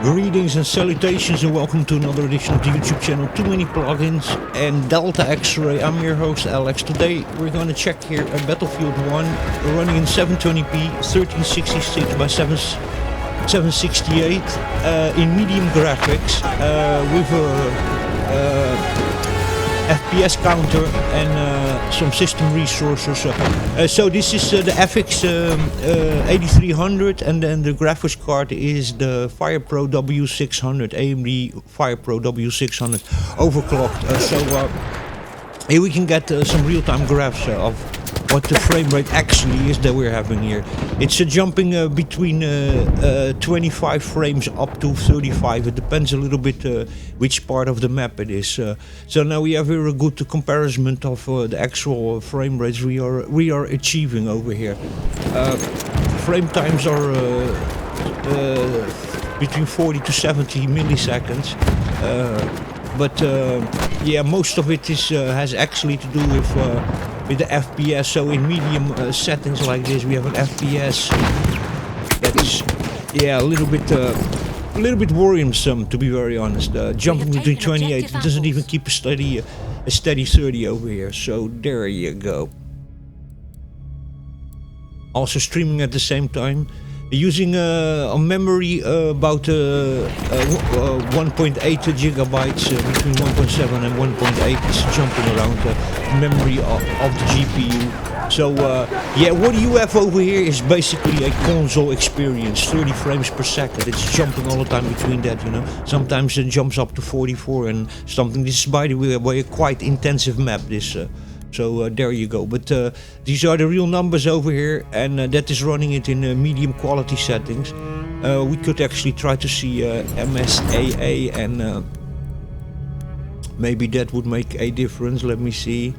Greetings and salutations and welcome to another edition of the YouTube channel Too Many Plugins and Delta X-Ray. I'm your host Alex. Today we're going to check here a Battlefield 1 running in 720p 1366 by 768 in medium graphics with a FPS counter and some system resources. So this is the fx8300 and then the graphics card is the Firepro W600, AMD Firepro W600 overclocked. So here we can get some real-time graphs of what the frame rate actually is that we're having here. It's jumping between 25 frames up to 35. It depends a little bit which part of the map it is. So now we have here a good comparison of the actual frame rates we are achieving over here. Frame times are between 40 to 70 milliseconds. But yeah, most of it is has actually to do with the FPS. So in medium settings like this, we have an FPS that is, yeah, a little bit worrisome, to be very honest. Jumping between 28, it doesn't even keep a steady 30 over here. So there you go. Also streaming at the same time. Using a memory about 1.8 gigabytes, between 1.7 and 1.8. It's jumping around the memory of the GPU. So yeah, what you have over here is basically a console experience, 30 frames per second. It's jumping all the time between that, you know. Sometimes it jumps up to 44 and something. This is, by the way, a quite intensive map, this. So there you go. But these are the real numbers over here, and that is running it in medium quality settings. We could actually try to see MSAA, and maybe that would make a difference. Let me see.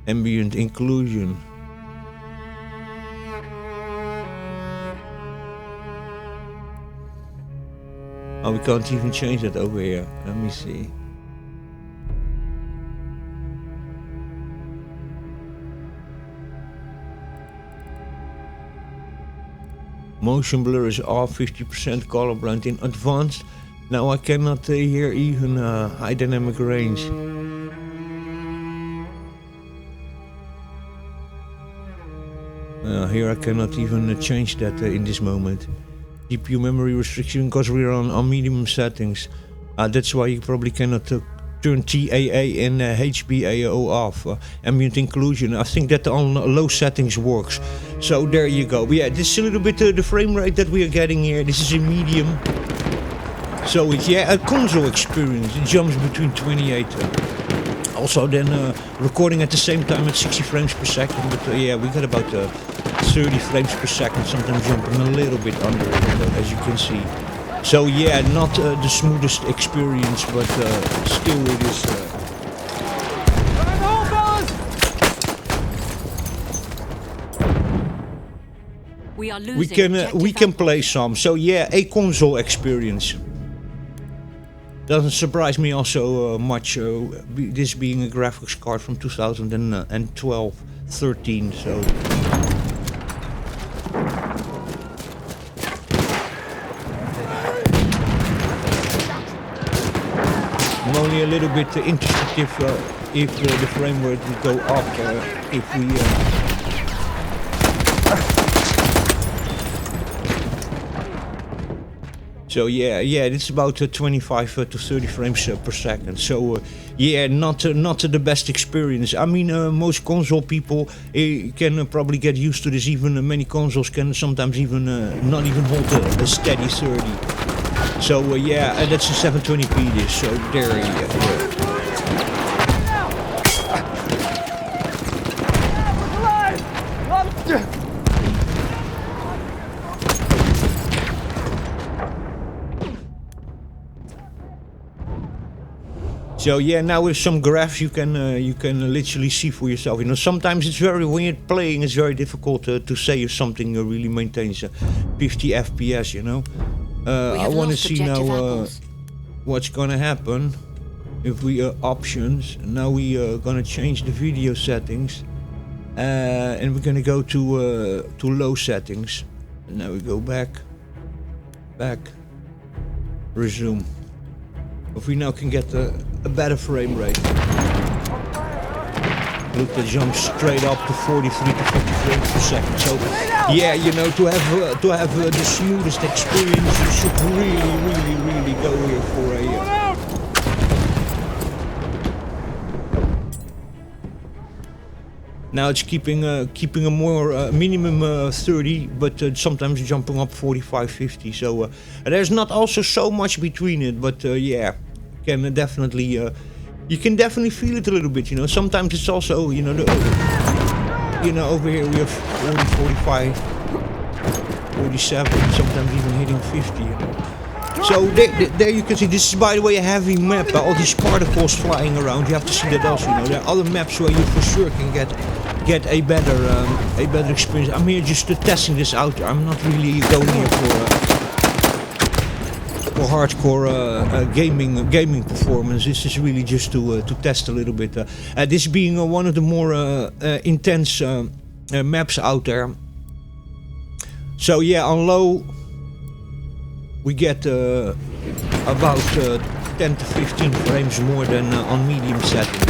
Ambient inclusion. Oh, we can't even change that over here. Let me see. Motion blur is off, 50% color blend in advanced. Now I cannot hear even high dynamic range. Here I cannot even change that in this moment. GPU memory restriction because we're on medium settings. That's why you probably cannot turn TAA and HBAO off. Ambient inclusion, I think that on low settings works. So there you go. But yeah, this is a little bit the frame rate that we are getting here. This is in medium. So it's, yeah, a console experience. It jumps between 28. Also then recording at the same time at 60 frames per second. But yeah, we got about 30 frames per second, sometimes jumping a little bit under it, as you can see. So yeah, not the smoothest experience, but still it is. We can play some. So yeah, a console experience. Doesn't surprise me also much. This being a graphics card from 2012, 13. So. I'm only a little bit interested if the frame rate would go up if we. So yeah, it's about 25 to 30 frames per second. So yeah, not the best experience. I mean, most console people can probably get used to this. Even many consoles can sometimes even not even hold a steady 30. So yeah, that's a 720p this, so there you go. So yeah, now with some graphs you can literally see for yourself. You know, sometimes it's when you're playing, it's very difficult to say if something really maintains 50 FPS. You know. I want to see now what's gonna happen if we options. Now we gonna change the video settings. and we're gonna go to low settings. And now we go back, resume. If we now can get a better frame rate. Look, that jumps straight up to 43 to 50 frames per second. So, yeah, you know, to have the smoothest experience, you should really go here for a. Now it's keeping a more minimum 30, but sometimes jumping up 45, 50. So there's not also so much between it, but yeah, can definitely. You can definitely feel it a little bit, you know. Sometimes it's also, you know, over here we have 40, 45, 47, sometimes even hitting 50. You know. So there you can see, this is by the way a heavy map, all these particles flying around. You have to see that also, you know. There are other maps where you for sure can get a better experience. I'm here just testing this out. I'm not really going here for hardcore gaming performance. This is really just to test a little bit. This being one of the more intense maps out there. So yeah, on low we get about 10 to 15 frames more than on medium setting.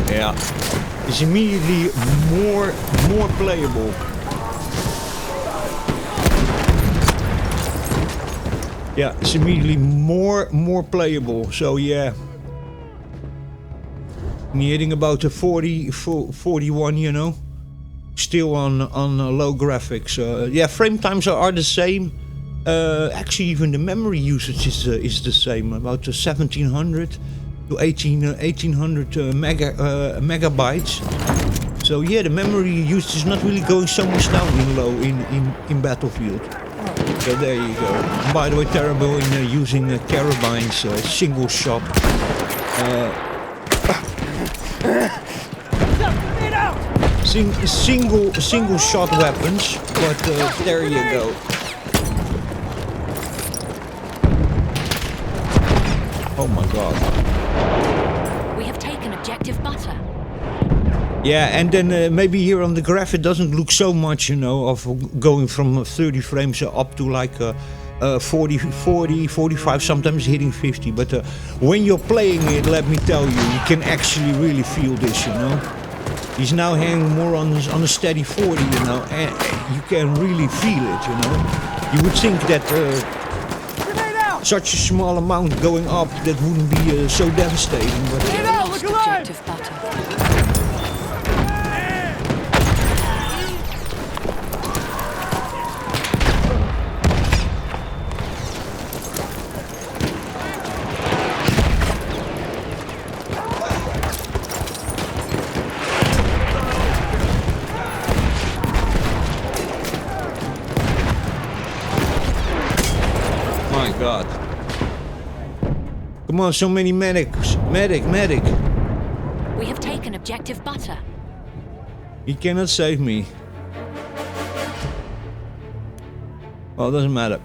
Yeah, it's immediately more playable. Yeah, it's immediately more playable. So yeah, me hitting about a 41, you know, still on low graphics. Yeah, frame times are the same. Actually, even the memory usage is the same, about 1700. To 1800 megabytes. So yeah, the memory usage is not really going so much down in low in Battlefield. So there you go. And by the way, terrible in using carabines, single shot. Single shot weapons, but there you go. Oh my god. Objective butter. Yeah, and then maybe here on the graph it doesn't look so much, you know, of going from 30 frames up to like 40, 45, sometimes hitting 50. But when you're playing it, let me tell you, you can actually really feel this, you know. He's now hanging more on a steady 40, you know, and you can really feel it, you know. You would think that such a small amount going up, that wouldn't be so devastating, but objective butter. My god. Come on, so many medics. Medic. We have taken objective butter. He cannot save me. Well, it doesn't matter.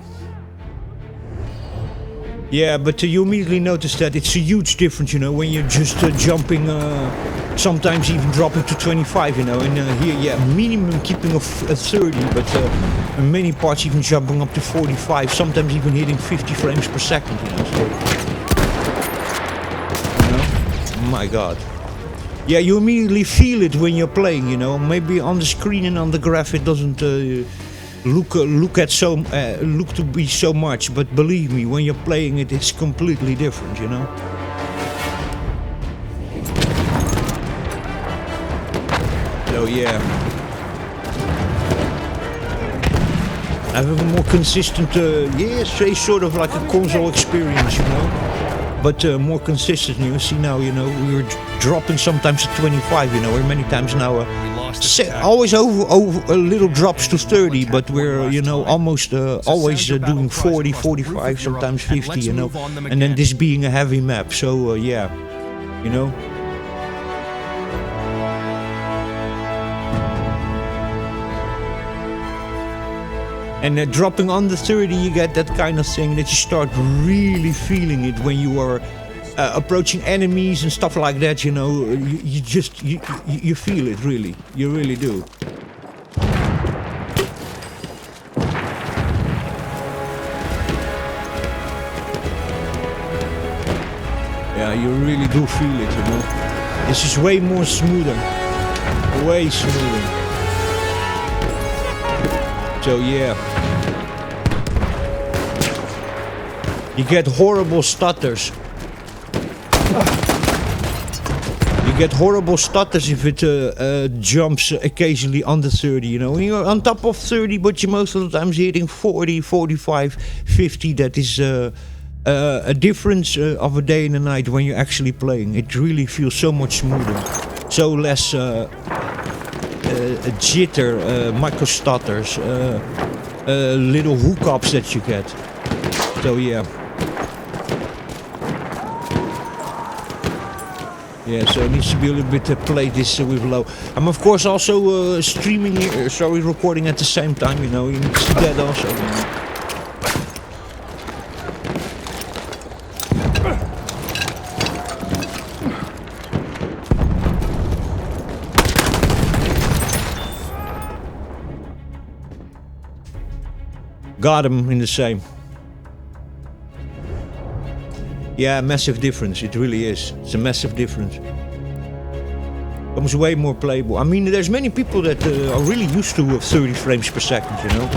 Yeah, but you immediately notice that it's a huge difference, you know, when you're just jumping, sometimes even dropping to 25, you know, and here, yeah, minimum keeping a 30, but in many parts even jumping up to 45, sometimes even hitting 50 frames per second, you know, so, you know, my god. Yeah, you immediately feel it when you're playing, you know, maybe on the screen and on the graph it doesn't look to be so much, but believe me, when you're playing it, it's completely different, you know. So yeah, having a more consistent, yeah, say sort of like a console experience, you know, but more consistent. You see now, you know, we're dropping sometimes to 25, you know, or many times now. always over a little drops to 30, but we're, you know, almost always doing 40, 45, sometimes 50, you know, and then this being a heavy map, so yeah, you know. And dropping under 30, you get that kind of thing that you start really feeling it when you are approaching enemies and stuff like that, you know. You just, you feel it, really. You really do. Yeah, you really do feel it, you know. This is way more smoother. Way smoother. So yeah, you get horrible stutters. You get horrible stutters if it jumps occasionally under 30, you know. When you're on top of 30, but you most of the times hitting 40, 45, 50. That is a difference of a day and a night when you're actually playing. It really feels so much smoother, so less jitter, micro stutters, little hookups that you get. So yeah. Yeah, so it needs to be a little bit played this with low. I'm of course also streaming here, sorry, recording at the same time, you know, you need to see that also. Got him in the same. Yeah, massive difference. It really is. It's a massive difference. Becomes way more playable. I mean, there's many people that are really used to 30 frames per second, you know.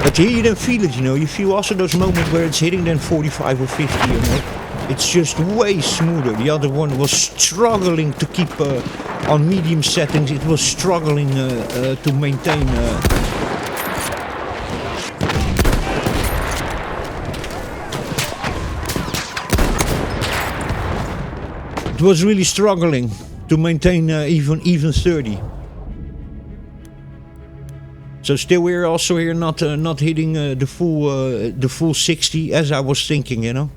But here you don't feel it, you know. You feel also those moments where it's hitting then 45 or 50, you know. It's just way smoother. The other one was struggling to keep on medium settings. It was struggling to maintain. It was really struggling to maintain even 30. So still we're also here not hitting the full 60 as I was thinking, you know.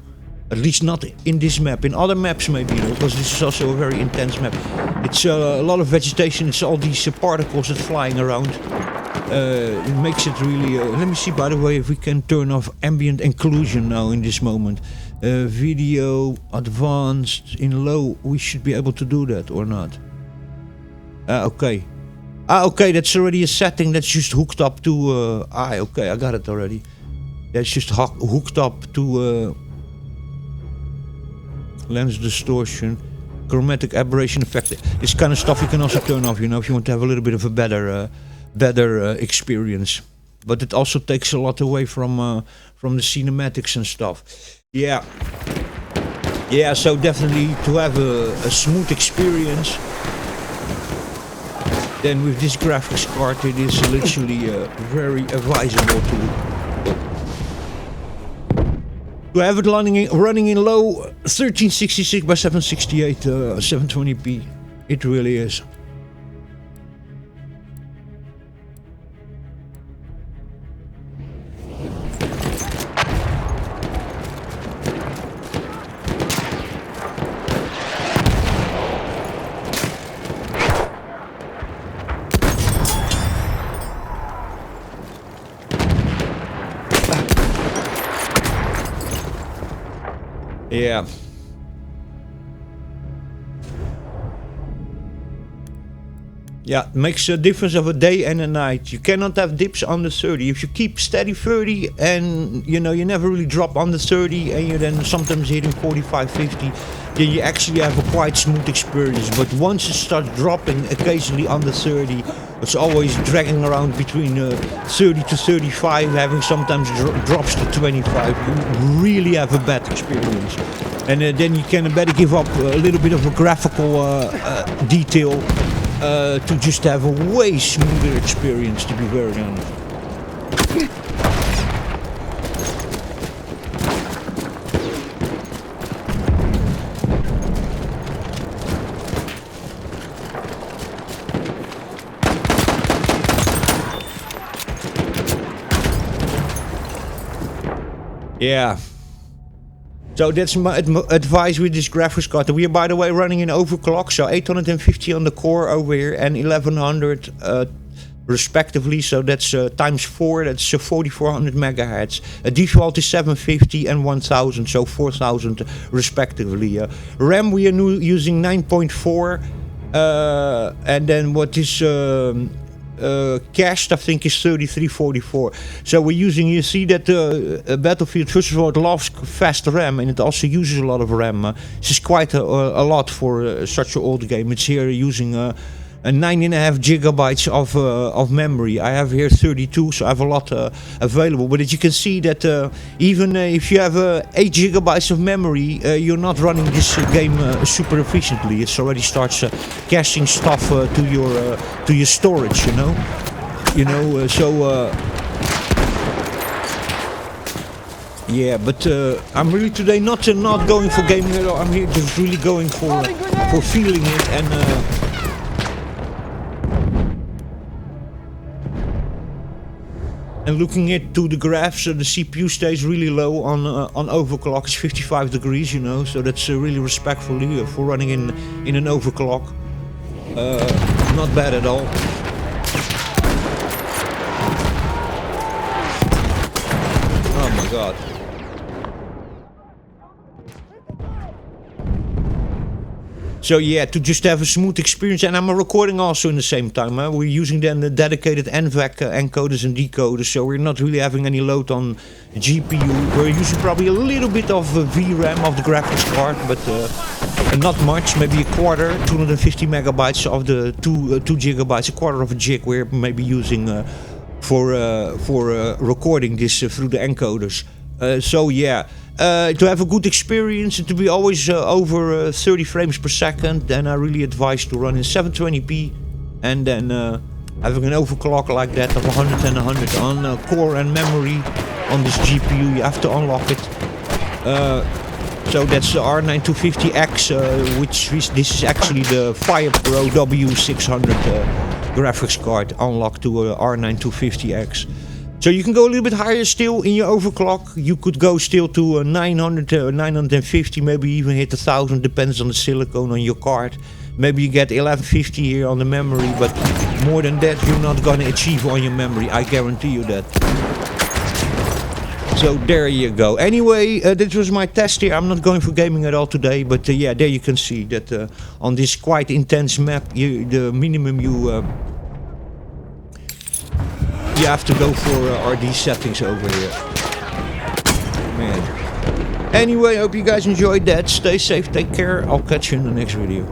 At least not in this map. In other maps maybe, you know, because this is also a very intense map. It's a lot of vegetation. It's all these particles that's flying around. It makes it really. Let me see, by the way, if we can turn off ambient occlusion now in this moment. Video advanced in low. We should be able to do that or not. Okay. Okay, that's already a setting that's just hooked up to. Okay, I got it already. That's just hooked up to lens distortion, chromatic aberration effect. This kind of stuff you can also turn off, you know, if you want to have a little bit of a better experience. But it also takes a lot away from the cinematics and stuff. Yeah. Yeah, so definitely to have a smooth experience, then with this graphics card it is literally very advisable to have it running in low 1366 by 768 720p. It really is. Yeah. Yeah, it makes a difference of a day and a night. You cannot have dips under 30. If you keep steady 30 and, you know, you never really drop under 30 and you're then sometimes hitting 45, 50, then you actually have a quite smooth experience. But once it starts dropping occasionally under 30, it's always dragging around between 30 to 35, having sometimes drops to 25. You really have a bad experience. And then you can better give up a little bit of a graphical detail to just have a way smoother experience, to be very honest. Yeah. So that's my advice with this graphics card. We are, by the way, running in overclock, so 850 on the core over here and 1100 respectively. So that's times 4. That's 4400 megahertz. Default is 750 and 1000, so 4000 respectively. RAM we are using 9.4, and then what is cached, I think, is 3344. So we're using, you see that Battlefield, first of all, it loves fast RAM, and it also uses a lot of RAM. This is quite a lot for such an old game. It's here using a 9.5 gigabytes of memory. I have here 32, so I have a lot available. But as you can see that even if you have 8 gigabytes of memory, you're not running this game super efficiently. It already starts caching stuff to your storage, you know. Yeah, but I'm really today not going for gaming at all. I'm here just really going for feeling it and. And looking into the graphs, the CPU stays really low on overclock. It's 55 degrees, you know, so that's really respectfully for running in an overclock. Not bad at all. Oh my god. So yeah, to just have a smooth experience, and I'm recording also in the same time. We're using then the dedicated NVEC encoders and decoders, so we're not really having any load on GPU. We're using probably a little bit of VRAM of the graphics card, but not much, maybe a quarter, 250 megabytes of the 2 gigabytes, a quarter of a gig we're maybe using for recording this through the encoders. So yeah. To have a good experience and to be always over 30 frames per second, then I really advise to run in 720p, and then having an overclock like that of 100 and 100 on core and memory on this GPU, you have to unlock it. So that's the R9250X, this is actually the Firepro W600 graphics card unlocked to R9250X. So you can go a little bit higher still in your overclock. You could go still to 900, 950, maybe even hit 1000, depends on the silicon on your card. Maybe you get 1150 here on the memory, but more than that you're not gonna achieve on your memory, I guarantee you that. So there you go. Anyway, this was my test here. I'm not going for gaming at all today, but yeah, there you can see that on this quite intense map, the minimum you have to go for RD settings over here. Man. Anyway, I hope you guys enjoyed that. Stay safe, take care. I'll catch you in the next video.